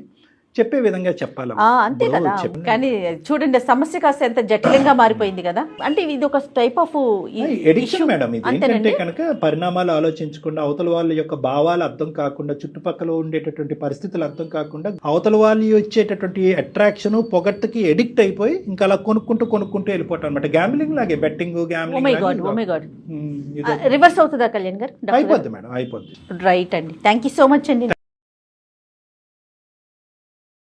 చెప్పే విధంగా చెప్పాలి. అంతే కదా. కానీ చూడండి, సమస్య కాస్త ఎంత జటిలంగా మారిపోయింది కదా. అంటే ఇది ఒక టైప్ ఆఫ్ ఎడిక్షన్ మేడం. ఇది ఏంటంటే కనుక పరిణామాలు ఆలోచించకుండా, అవతల వాళ్ళ యొక్క భావాలు అర్థం కాకుండా, చుట్టుపక్కల ఉండేటటువంటి పరిస్థితులు అర్థం కాకుండా, అవతల వాళ్ళు వచ్చేటటువంటి అట్రాక్షన్, పొగట్టుకి ఎడిక్ట్ అయిపోయి ఇంకా అలా కొనుక్కుంటూ వెళ్ళిపోవటం అనమాట. గ్యాంబ్లింగ్ లాగే, బెట్టింగ్, రివర్స్ అవుతుందా కళ్యాణ్ గారు? అయిపోద్ది మేడం, అయిపోద్ది. రైట్ అండి. థ్యాంక్ యూ సో మచ్ అండి.